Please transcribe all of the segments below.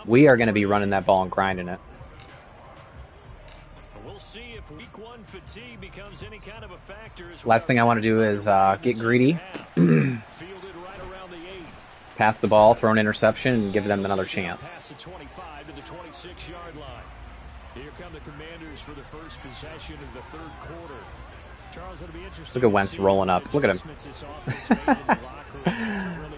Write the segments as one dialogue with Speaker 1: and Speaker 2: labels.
Speaker 1: We are going to be running that ball and grinding it.
Speaker 2: We'll see if week 1 fatigue becomes any kind of a factor.
Speaker 1: Last thing I want to do is get greedy, pass the ball, throw an interception, and give them another chance.
Speaker 2: Pass the 25 to the 26-yard line. Here come the Commanders for the first possession of the third quarter. Charles, it'll be interesting.
Speaker 1: Look at Wentz rolling up. Look at him.
Speaker 2: Really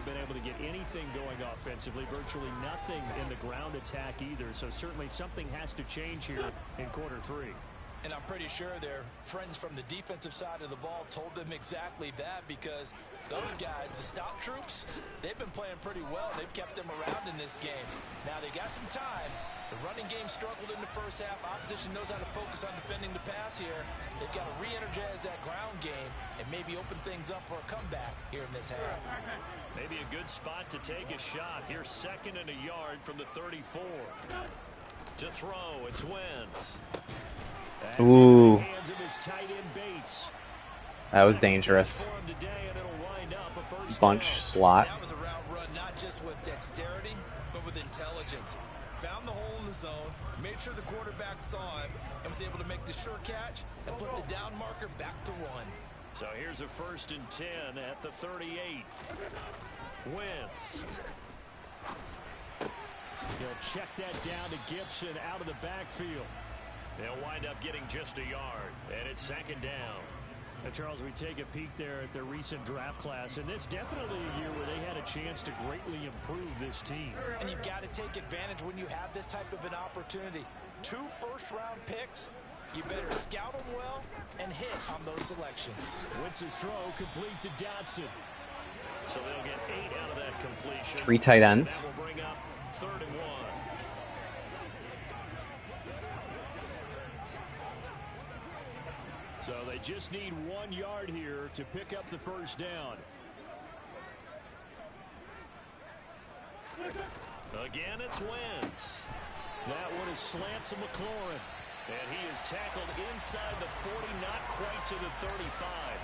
Speaker 2: been able to get anything going offensively. Virtually nothing in the ground attack either. So certainly something has to change here in quarter 3.
Speaker 3: And I'm pretty sure their friends from the defensive side of the ball told them exactly that, because those guys, the stop troops, they've been playing pretty well. They've kept them around in this game. Now they got some time. The running game struggled in the first half. Opposition knows how to focus on defending the pass here. They've got to re-energize that ground game and maybe open things up for a comeback here in this half.
Speaker 2: Maybe a good spot to take a shot. Here's 2nd and a yard from the 34. To throw, it's Wentz.
Speaker 1: Ooh. That was dangerous. Bunch slot.
Speaker 3: That was a route run not just with dexterity, but with intelligence. Found the hole in the zone, made sure the quarterback saw him, and was able to make the sure catch and flip the down marker back to 1.
Speaker 2: So here's a 1st and 10 at the 38. Wentz. He'll check that down to Gibson out of the backfield. They'll wind up getting just a yard, and it's 2nd down. Now, Charles, we take a peek there at their recent draft class, and it's definitely a year where they had a chance to greatly improve this team.
Speaker 3: And you've got to take advantage when you have this type of an opportunity. 2 first-round picks. You better scout them well and hit on those selections.
Speaker 2: Wentz's throw complete to Dotson. So they'll get 8 out of that completion.
Speaker 1: 3 tight ends.
Speaker 2: That will bring up 3rd and 1. So they just need 1 yard here to pick up the first down. Again, it's Wentz. That one is slant to McLaurin. And he is tackled inside the 40, not quite to the 35.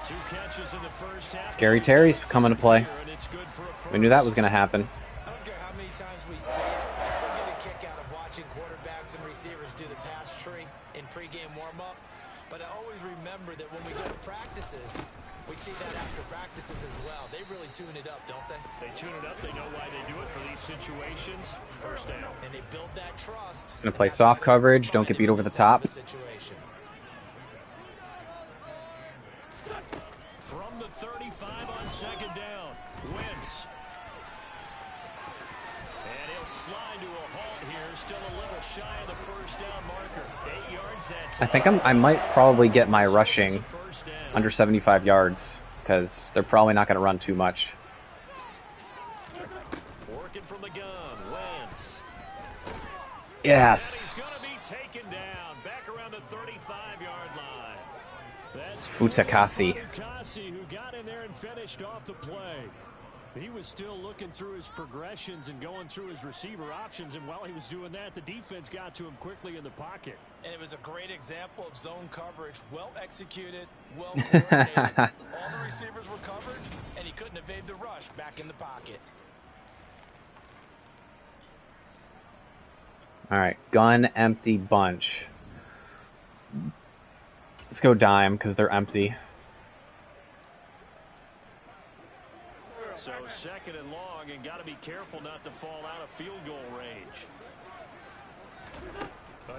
Speaker 2: 2 catches in the first half.
Speaker 1: Scary Terry's coming to play. We knew that was going to happen.
Speaker 3: I don't care how many times we say it, I still get a kick out of watching quarterbacks and receivers do the pass tree in pregame warm-up. But I always remember that when we go to practices, we see that after practices as well. They really tune it up, don't they?
Speaker 2: They tune it up. They know why they do it for these situations. First down.
Speaker 3: And they build that trust.
Speaker 1: Gonna play soft coverage. Don't get beat over the top.
Speaker 2: From the 35 on 2nd down, Wentz. And he'll slide to a halt here. Still a little shy of the first down marker. 8 yards that time.
Speaker 1: I think I might probably get my rushing under 75 yards because they're probably not going to run too much.
Speaker 2: Working from the gun, Wentz.
Speaker 1: Yes.
Speaker 2: He's going to be taken down back around the 35-yard line. That's
Speaker 1: Futakasi.
Speaker 2: Who got in there and finished off the play. He was still looking through his progressions and going through his receiver options, and while he was doing that, the defense got to him quickly in the pocket.
Speaker 3: And it was a great example of zone coverage, well executed, well coordinated. All the receivers were covered, and he couldn't evade the rush back in the pocket.
Speaker 1: All right, gun empty bunch. Let's go dime because they're empty.
Speaker 2: So 2nd and long, and got to be careful not to fall out of field goal range.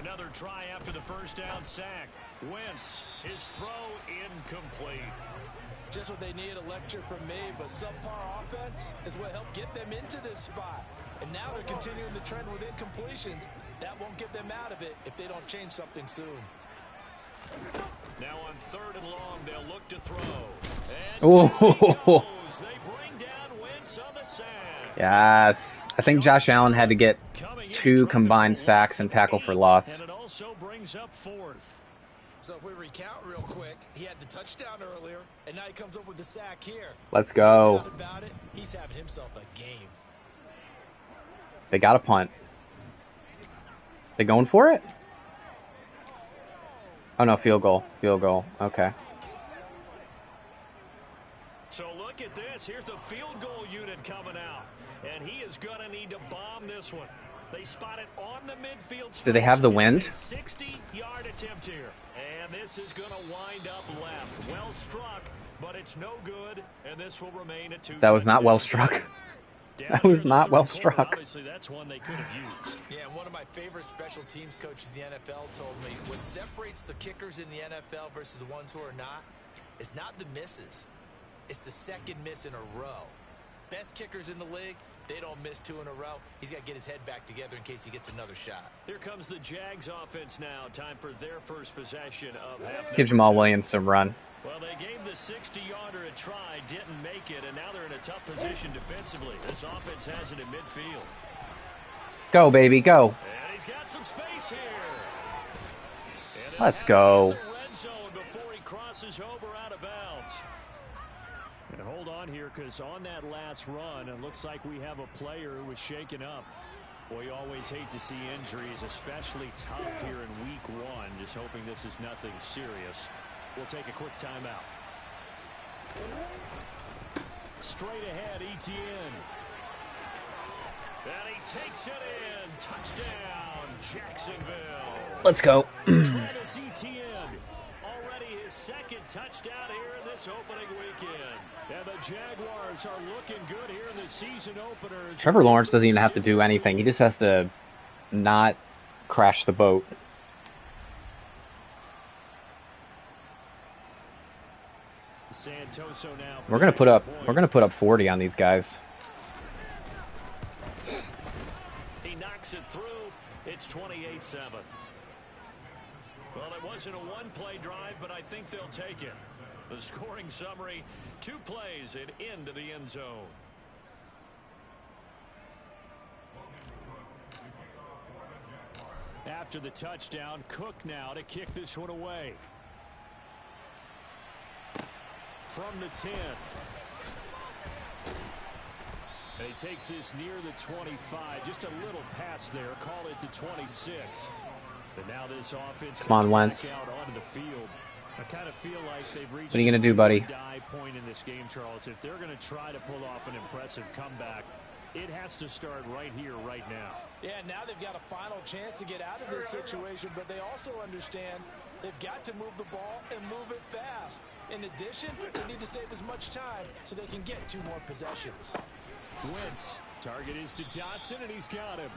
Speaker 2: Another try after the first down sack. Wentz, his throw incomplete.
Speaker 3: Just what they need, a lecture from me, but subpar offense is what helped get them into this spot. And now they're continuing the trend with incompletions. That won't get them out of it if they don't change something soon.
Speaker 2: Now on 3rd and long, they'll look to throw. And
Speaker 1: Oh.
Speaker 2: they bring down Wentz on the sack.
Speaker 1: Yes. I think Josh Allen had to get 2 combined sacks and tackle for loss.
Speaker 2: And it also brings up 4th.
Speaker 3: So if we recount real quick, he had the touchdown earlier, and now he comes up with the sack here.
Speaker 1: Let's go.
Speaker 3: About it, he's having himself a game.
Speaker 1: They got a punt. They going for it? Oh no, field goal. Field goal. Okay.
Speaker 2: So looking look at this. Here's the field goal unit coming out. And he is going to need to bomb this one. They spot it on the midfield.
Speaker 1: Do they have the wind?
Speaker 2: 60-yard attempt here. And this is going to wind up left. Well struck, but it's no good. And this will remain a 2.
Speaker 1: That was not well struck. That was not well struck.
Speaker 2: Obviously, that's one they could have used.
Speaker 3: Yeah, one of my favorite special teams coaches in the NFL told me what separates the kickers in the NFL versus the ones who are not is not the misses. It's the second miss in a row. Best kickers in the league, they don't miss 2 in a row. He's got to get his head back together in case he gets another shot.
Speaker 2: Here comes the Jags offense now. Time for their first possession of half.
Speaker 1: Give Jamal Williams some run.
Speaker 2: Well, they gave the 60-yarder a try, didn't make it, and now they're in a tough position defensively. This offense has it in midfield.
Speaker 1: Go, baby, go.
Speaker 2: And he's got some space here.
Speaker 1: Let's go.
Speaker 2: The red zone before he crosses over out of bounds. And hold on here, because on that last run, it looks like we have a player who was shaken up. Boy, you always hate to see injuries, especially tough here in week 1. Just hoping this is nothing serious. We'll take a quick timeout. Straight ahead, Etienne. And he takes it in. Touchdown, Jacksonville.
Speaker 1: Let's go.
Speaker 2: Travis Etienne, already his second touchdown here in this opening weekend. And the Jaguars are looking good here in the season openers.
Speaker 1: Trevor Lawrence doesn't even have to do anything. He just has to not crash the boat.
Speaker 2: Santoso now.
Speaker 1: We're gonna put up 40 on these guys.
Speaker 2: He knocks it through. It's 28-7. Well, it wasn't a one-play drive, but I think they'll take it. The scoring summary: 2 plays and into the end zone. After the touchdown, Cook now to kick this one away. From the 10. And he takes this near the 25. Just a little pass there. Call it the 26. But now this offense
Speaker 1: Come on, Wentz.
Speaker 2: out onto the field. I kind of feel like they've reached
Speaker 1: What are you going to do, buddy?
Speaker 2: die point in this game, Charles. If they're going to try to pull off an impressive comeback, it has to start right here, right now.
Speaker 3: Yeah, now they've got a final chance to get out of this situation, but they also understand they've got to move the ball and move it fast. In addition, they need to save as much time so they can get 2 more possessions.
Speaker 2: Wentz, target is to Dotson, and he's got him.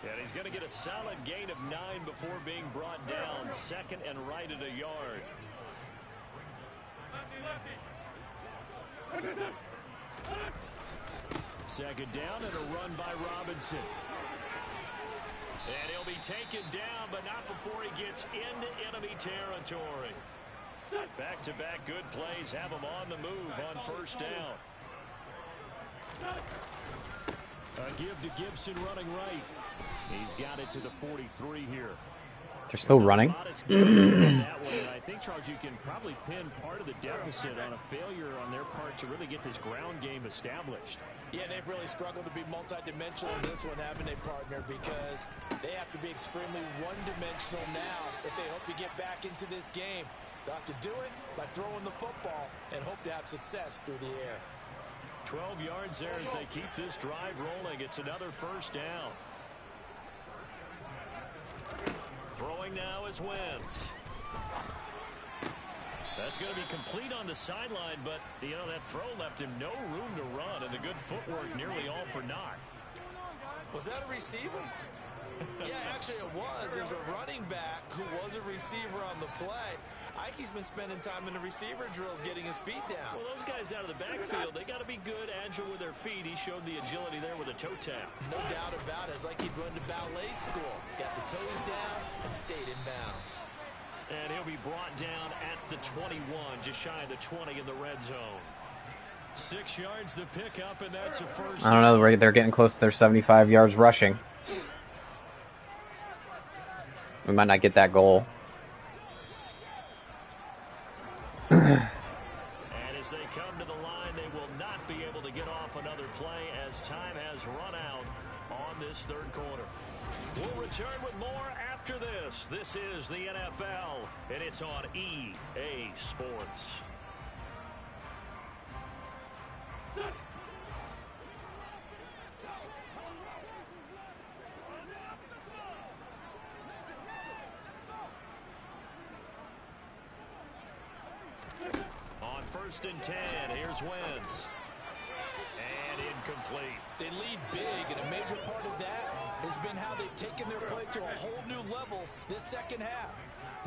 Speaker 2: And he's going to get a solid gain of 9 before being brought down. Second and right at a yard. Second down and a run by Robinson. And he'll be taken down, but not before he gets into enemy territory. Back-to-back good plays have him on the move on first down. A give to Gibson running right. He's got it to the 43 here.
Speaker 1: They're still running.
Speaker 2: I think, Charles, you can probably pin part of the deficit on a failure on their part to really get this ground game established.
Speaker 3: Yeah, they've really struggled to be multidimensional in this one, haven't they, partner? Because they have to be extremely one-dimensional now if they hope to get back into this game. They'll have to do it by throwing the football and hope to have success through the air.
Speaker 2: 12 yards there as they keep this drive rolling. It's another first down. Throwing now is Wentz. That's going to be complete on the sideline, but, you know, that throw left him no room to run, and the good footwork nearly all for naught.
Speaker 3: Was that a receiver? Yeah, actually it was. There's a running back who was a receiver on the play. Ike's been spending time in the receiver drills getting his feet down.
Speaker 2: Well, those guys out of the backfield, they got to be good, agile with their feet. He showed the agility there with a toe tap.
Speaker 3: No doubt about it. It's like he'd run to ballet school. Got the toes down and stayed in bounds.
Speaker 2: And he'll be brought down at the 21, just shy of the 20 in the red zone. 6 yards the pickup, and that's a first.
Speaker 1: I don't know. They're getting close to their 75 yards rushing. We might not get that goal.
Speaker 2: And as they come to the line, they will not be able to get off another play as time has run out on this third quarter. We'll return with more after this. This is the NFL, and it's on EA Sports. 1st and 10. Here's Wentz. And incomplete.
Speaker 3: They lead big, and a major part of that has been how they've taken their play to a whole new level this second half.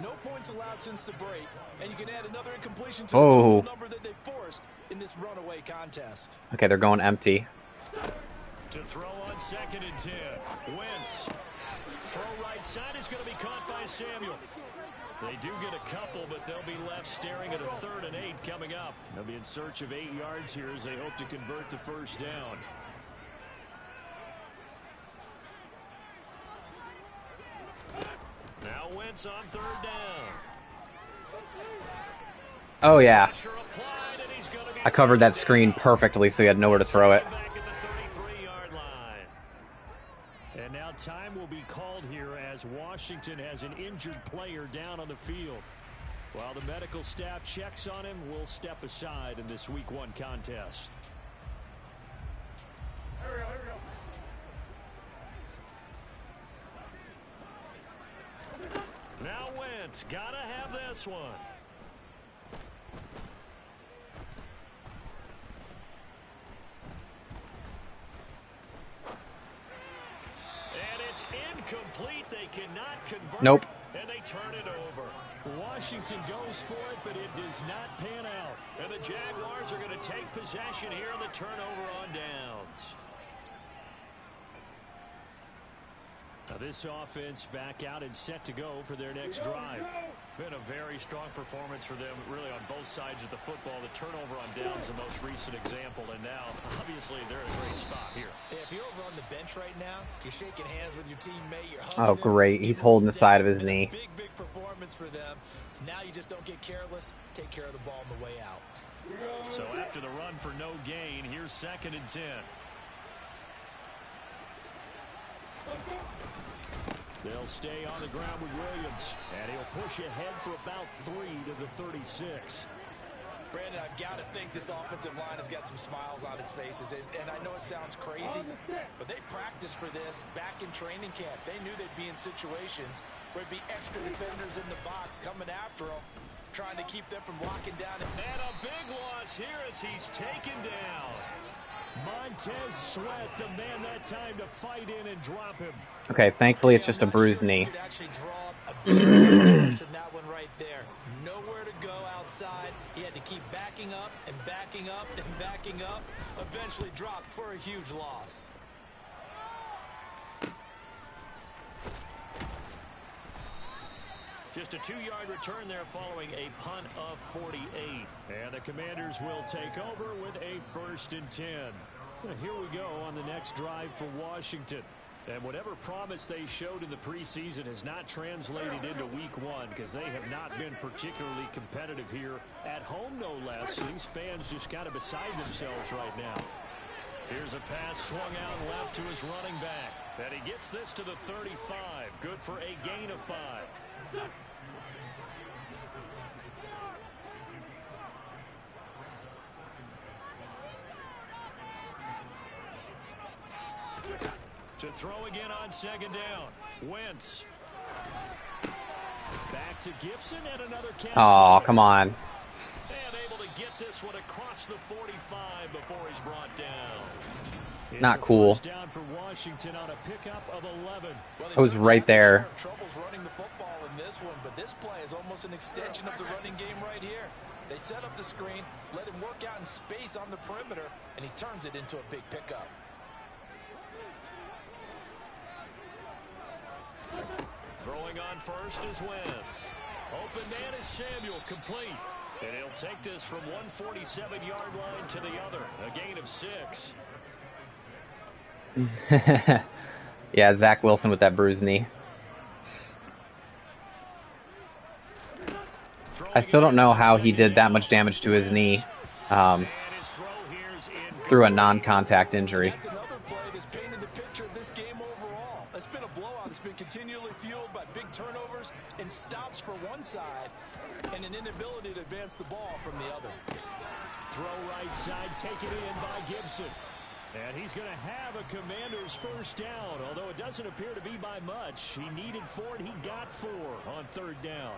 Speaker 3: No points allowed since the break, and you can add another incompletion to the total number that they forced in this runaway contest.
Speaker 1: Okay, they're going empty.
Speaker 2: To throw on 2nd and 10. Wentz. Throw right side is going to be caught by Samuel. They do get a couple, but they'll be left staring at a 3rd and 8 coming up. They'll be in search of 8 yards here as they hope to convert the first down. Now Wentz on 3rd down.
Speaker 1: Oh, yeah. I covered that screen perfectly so he had nowhere to throw it.
Speaker 2: And now time will be called here as Washington has an injured player down on the field. While the medical staff checks on him, we'll step aside in this Week 1 contest.
Speaker 4: Here we go.
Speaker 2: Now Wentz, gotta have this one. And it's incomplete. They cannot convert.
Speaker 1: Nope.
Speaker 2: And they turn it over. Washington goes for it, but it does not pan out. And the Jaguars are going to take possession here on the turnover on downs. Now this offense back out and set to go for their next drive. Been a very strong performance for them, really on both sides of the football. The turnover on downs, the most recent example, and now, obviously, they're in a great spot here.
Speaker 3: If you're over on the bench right now, you're shaking hands with your teammate. You're
Speaker 1: Oh, great. He's holding the side of his knee.
Speaker 3: Big performance for them. Now you just don't get careless. Take care of the ball on the way out.
Speaker 2: So after the run for no gain, here's 2nd and 10. They'll stay on the ground with Williams, and he'll push ahead for about 3 to the 36.
Speaker 3: Brandon, I've got to think this offensive line has got some smiles on its faces, and I know it sounds crazy, but they practiced for this back in training camp. They knew they'd be in situations where it'd be extra defenders in the box coming after them, trying to keep them from locking down.
Speaker 2: And a big loss here as he's taken down. Montez Sweat, the man that time to fight in and drop him.
Speaker 1: Okay, thankfully it's just a bruised knee.
Speaker 3: Could actually draw a big in that one right there. Nowhere to go outside. He had to keep backing up and backing up and backing up. Eventually dropped for a huge loss.
Speaker 2: Just a 2-yard return there following a punt of 48. And the Commanders will take over with a 1st and 10. Here we go on the next drive for Washington. And whatever promise they showed in the preseason has not translated into Week 1 because they have not been particularly competitive here at home, no less. These fans just kind of beside themselves right now. Here's a pass swung out left to his running back. And he gets this to the 35. Good for a gain of 5. To throw again on 2nd down. Wentz. Back to Gibson and another catch.
Speaker 1: Oh, come on.
Speaker 2: And able to get this one across the 45 before he's brought down. It's
Speaker 1: Not cool.
Speaker 2: First down for Washington on a pickup of 11.
Speaker 3: Well,
Speaker 1: I was right there.
Speaker 3: Troubles running the football in this one, but this play is almost an extension of the running game right here. They set up the screen, let him work out in space on the perimeter, and he turns it into a big pickup.
Speaker 2: Throwing on first is Wentz. Open man is Samuel, complete. And he'll take this from 147-yard line to the other. A gain of 6.
Speaker 1: Yeah, Zach Wilson with that bruised knee. I still don't know how he did that much damage to his knee through a non-contact injury.
Speaker 3: That's another play that's painted the picture of this game overall. It's been a blowout. It's been continually fueled by big turnovers and stops for one side and an inability to advance the ball from the other.
Speaker 2: Throw right side, taken in by Gibson. And he's going to have a Commander's first down, although it doesn't appear to be by much. He needed 4 and he got 4 on 3rd down.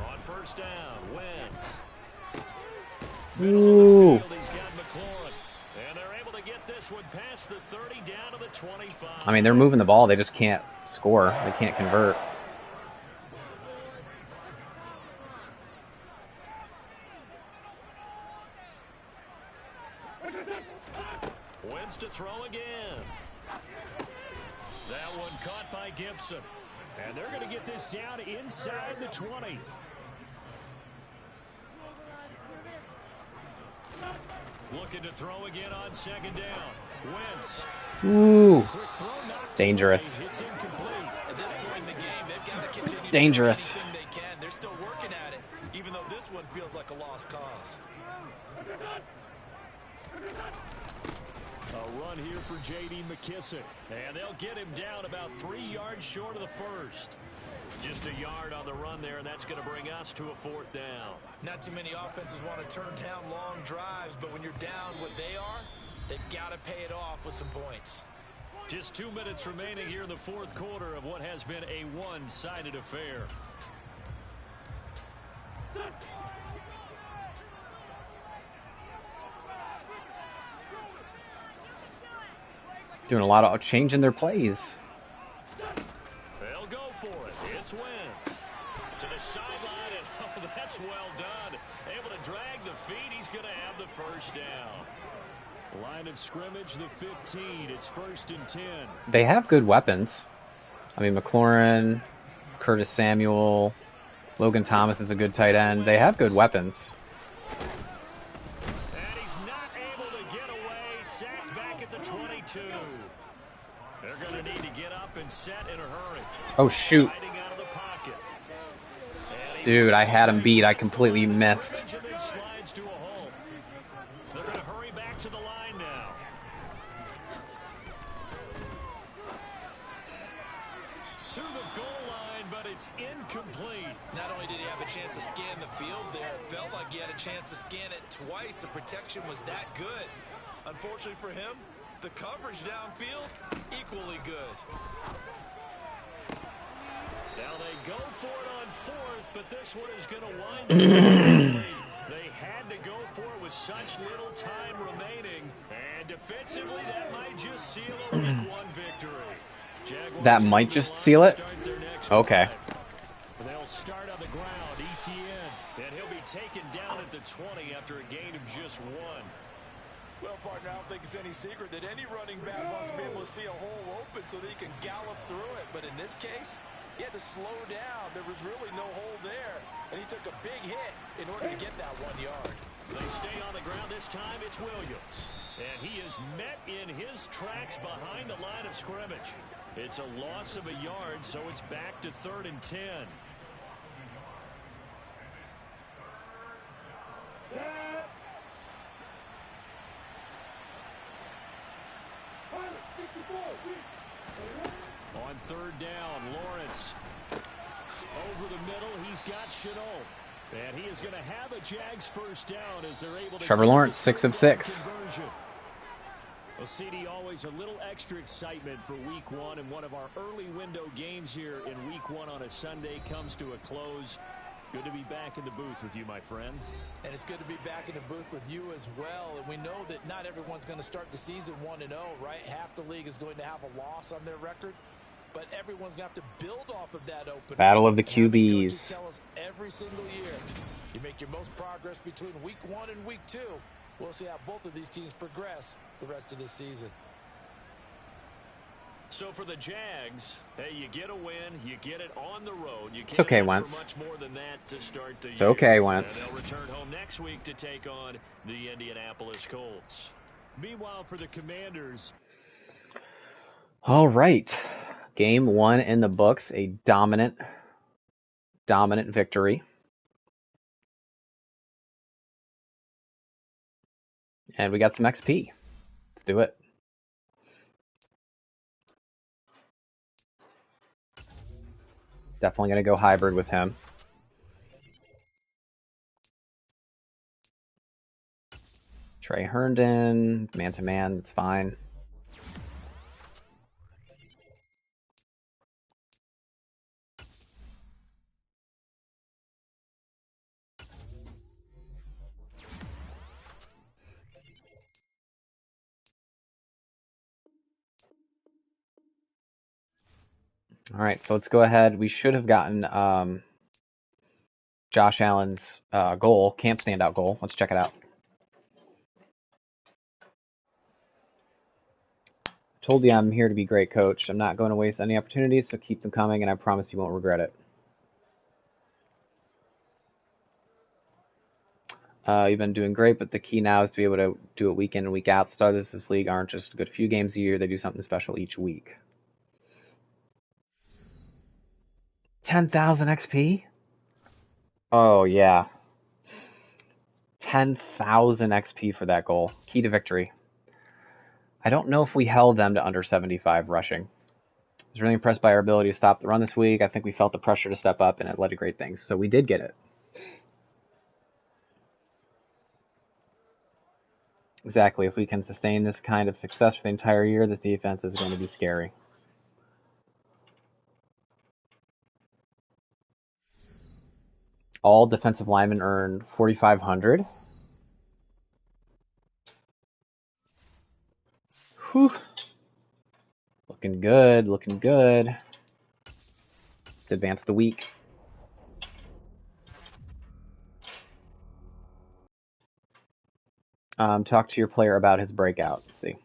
Speaker 2: On 1st down, Wentz.
Speaker 1: Ooh.
Speaker 2: He's got McLaurin. And they're able to get this one past the 30 down to the 25.
Speaker 1: I mean, they're moving the ball. They just can't score. They can't convert.
Speaker 2: Wins to throw again. That one caught by Gibson. And they're going to get this down inside the 20. Looking to throw again on second down. Wentz.
Speaker 1: Ooh. Dangerous.
Speaker 2: It's incomplete.
Speaker 3: At this point in the game, they've got to continue
Speaker 1: Dangerous.
Speaker 3: to try anything they can. They're still working at it, even though this one feels like a lost cause.
Speaker 2: A run here for J.D. McKissick. And they'll get him down about 3 yards short of the first. Just a yard on the run there, and that's going to bring us to a fourth down.
Speaker 3: Not too many offenses want to turn down long drives, but when you're down what they are, they've got to pay it off with some points.
Speaker 2: Just 2 minutes remaining here in the fourth quarter of what has been a one-sided affair.
Speaker 1: Doing a lot of changing their plays.
Speaker 2: They'll go for it. It's Wentz. To the sideline, and oh, that's well done. Able to drag the feet. He's going to have the first down. Line of scrimmage, the 15. It's 1st and 10.
Speaker 1: They have good weapons. I mean, McLaurin, Curtis Samuel, Logan Thomas is a good tight end. They have good weapons.
Speaker 2: And he's not able to get away. Sacked back at the 22. They're going to need to get up and set in a hurry.
Speaker 1: Oh, shoot.
Speaker 2: Hiding out of the pocket.
Speaker 1: Dude, I had him beat. I completely missed.
Speaker 2: Slides to a hole. They're going to hurry back to the line now. To the goal line, but it's incomplete.
Speaker 3: Not only did he have a chance to scan the field there, it felt like he had a chance to scan it twice. The protection was that good. Unfortunately for him, the coverage downfield, equally good.
Speaker 2: Now they go for it on fourth, but this one is going to wind up incomplete. They had to go for it with such little time remaining. And defensively, that might just seal a week one victory. Jaguars
Speaker 1: That might just seal it? Okay.
Speaker 2: They'll start on the ground, Etienne, and he'll be taken down at the 20 after a gain of just 1.
Speaker 3: Well, partner, I don't think it's any secret that any running back wants to be able to see a hole open so that he can gallop through it. But in this case, he had to slow down. There was really no hole there, and he took a big hit in order to get that 1 yard.
Speaker 2: They stay on the ground. This time it's Williams, and he is met in his tracks behind the line of scrimmage. It's a loss of a yard, so it's back to 3rd and 10. On 3rd down, Lawrence. Over the middle, he's got Chenault. And he is going to have a Jags first down as they're able to...
Speaker 1: Trevor Lawrence, 6 of 6.
Speaker 2: Well, CD, always a little extra excitement for week one, and one of our early window games here in week one on a Sunday comes to a close. Good to be back in the booth with you, my friend.
Speaker 3: And it's good to be back in the booth with you as well. And we know that not everyone's going to start the season 1-0, right? Half the league is going to have a loss on their record. But everyone's got to build off of that opening.
Speaker 1: Battle of the QBs.
Speaker 3: Tell us every single year, you make your most progress between week 1 and week 2. We'll see how both of these teams progress the rest of this season.
Speaker 2: So for the Jags, hey, you get a win, you get it on the road. You
Speaker 1: It's okay, Wentz.
Speaker 2: much more than that to start the
Speaker 1: It's
Speaker 2: year.
Speaker 1: okay, Wentz.
Speaker 2: And they'll return home next week to take on the Indianapolis Colts. Meanwhile, for the Commanders.
Speaker 1: All right. Game 1 in the books. A dominant victory. And we got some XP. Let's do it. Definitely going to go hybrid with him. Trey Herndon, man-to-man, that's fine. All right, so let's go ahead. We should have gotten Josh Allen's goal, camp standout goal. Let's check it out. Told you I'm here to be great, coach. I'm not going to waste any opportunities, so keep them coming, and I promise you won't regret it. You've been doing great, but the key now is to be able to do it week in and week out. The starters of this league aren't just a good few games a year. They do something special each week. 10,000 XP? Oh, yeah. 10,000 XP for that goal. Key to victory. I don't know if we held them to under 75 rushing. I was really impressed by our ability to stop the run this week. I think we felt the pressure to step up, and it led to great things. So we did get it. Exactly. If we can sustain this kind of success for the entire year, this defense is going to be scary. All defensive linemen earned 4,500. Whew. Looking good, looking good. Let's advance the week. Talk to your player about his breakout. Let's see.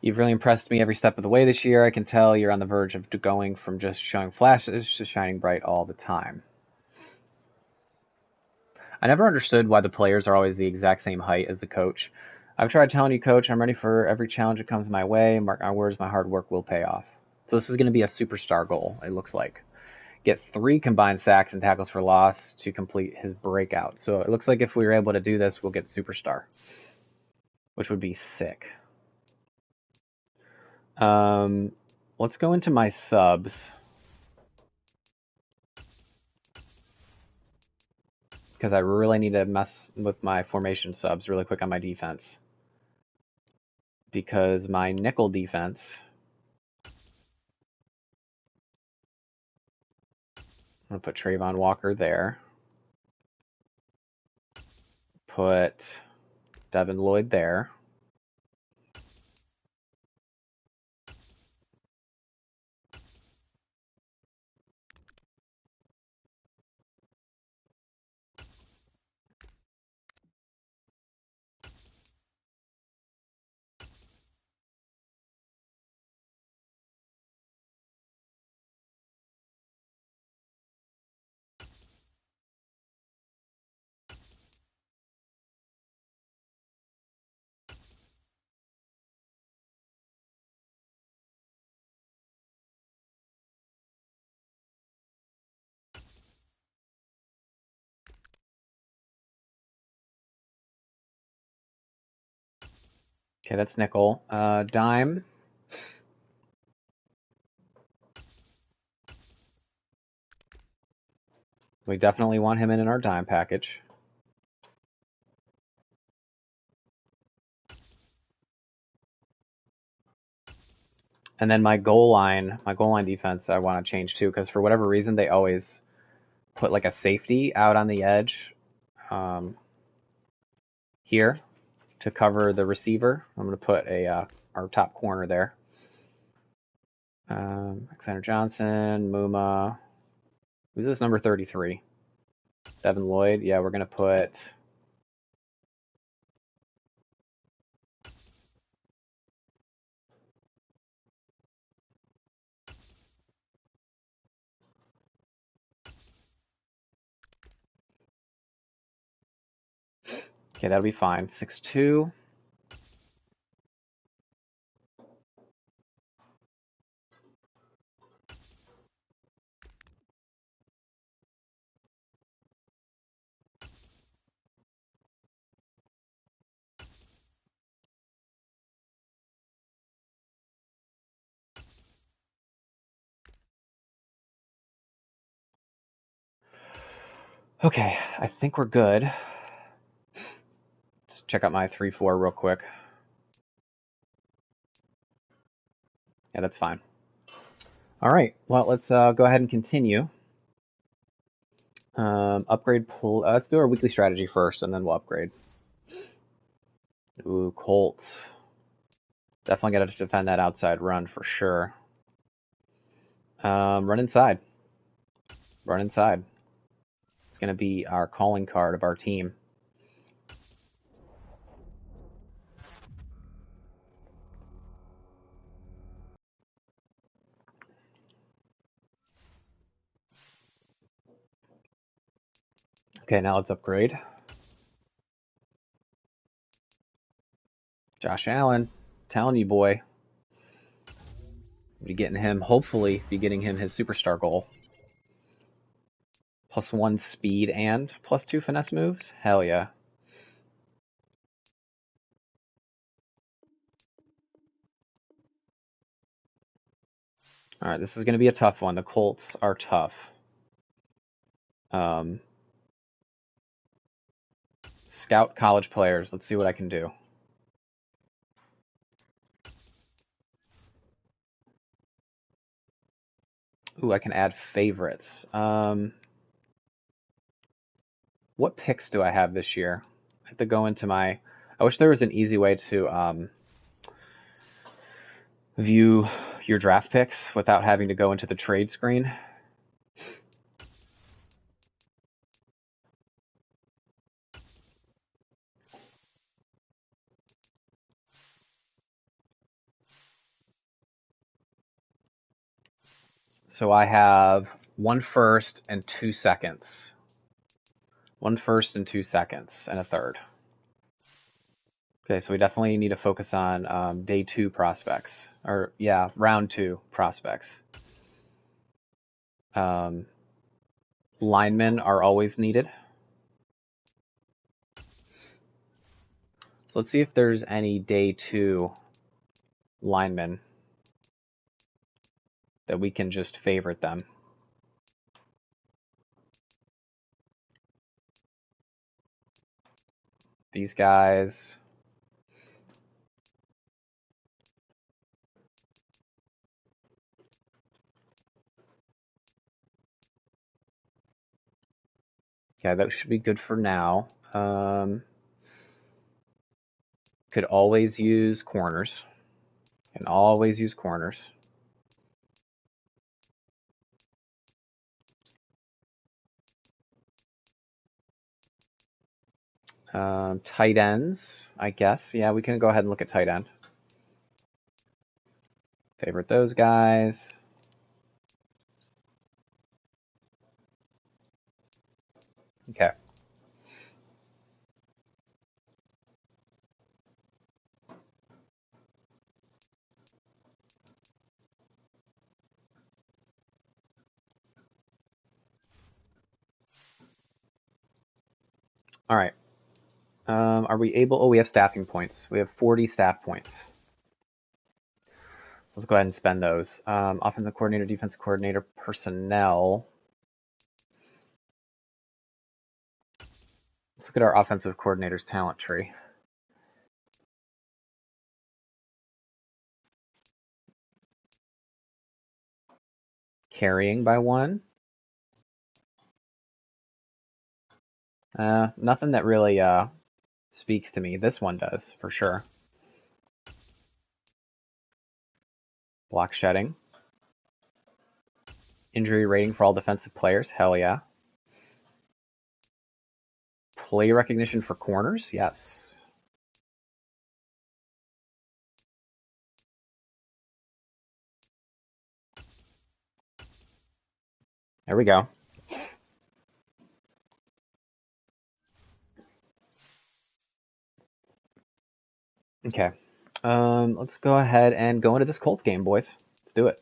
Speaker 1: You've really impressed me every step of the way this year. I can tell you're on the verge of going from just showing flashes to shining bright all the time. I never understood why the players are always the exact same height as the coach. I've tried telling you, coach, I'm ready for every challenge that comes my way. Mark my words, my hard work will pay off. So this is going to be a superstar goal, it looks like. Get 3 combined sacks and tackles for loss to complete his breakout. So it looks like if we were able to do this, we'll get superstar, which would be sick. Let's go into my subs. Because I really need to mess with my formation subs really quick on my defense. Because my nickel defense... I'm going to put Trayvon Walker there. Put Devin Lloyd there. Okay, that's nickel. Dime. We definitely want him in our dime package. And then my goal line defense, I want to change too, because for whatever reason they always put like a safety out on the edge here to cover the receiver. I'm going to put our top corner there. Alexander Johnson, Muma. Who's this number 33? Devin Lloyd. Yeah, we're going to put... Okay, that'll be fine. 6'2". Okay, I think we're good. Let's check out my 3-4 real quick. Yeah, that's fine. All right, well, let's go ahead and continue. Upgrade pull. Let's do our weekly strategy first, and then we'll upgrade. Ooh, Colts. Definitely got to defend that outside run for sure. Run inside. Run inside. It's going to be our calling card of our team. Okay, now let's upgrade. Josh Allen, telling you, boy. Be getting him, hopefully, be getting him his superstar goal. +1 speed and +2 finesse moves? Hell yeah. Alright, this is going to be a tough one. The Colts are tough. Scout college players. Let's see what I can do. Ooh, I can add favorites. What picks do I have this year? I have to go into my... I wish there was an easy way to view your draft picks without having to go into the trade screen. So I have 1 first and 2 seconds. 1 first and 2 seconds and a third. Okay, so we definitely need to focus on day 2 prospects. Or, yeah, round 2 prospects. Linemen are always needed. So let's see if there's any day 2 linemen that we can just favorite them. These guys. Yeah, that should be good for now. Could always use corners. Can always use corners. Tight ends, I guess. Yeah, we can go ahead and look at tight end. Favorite those guys. Okay. All right. Are we able... Oh, we have staffing points. We have 40 staff points. Let's go ahead and spend those. Offensive coordinator, defensive coordinator, personnel. Let's look at our offensive coordinator's talent tree. Carrying by 1. Nothing that really speaks to me. This one does, for sure. Block shedding. Injury rating for all defensive players. Hell yeah. Play recognition for corners. Yes. There we go. Okay. Let's go ahead and go into this Colts game, boys. Let's do it.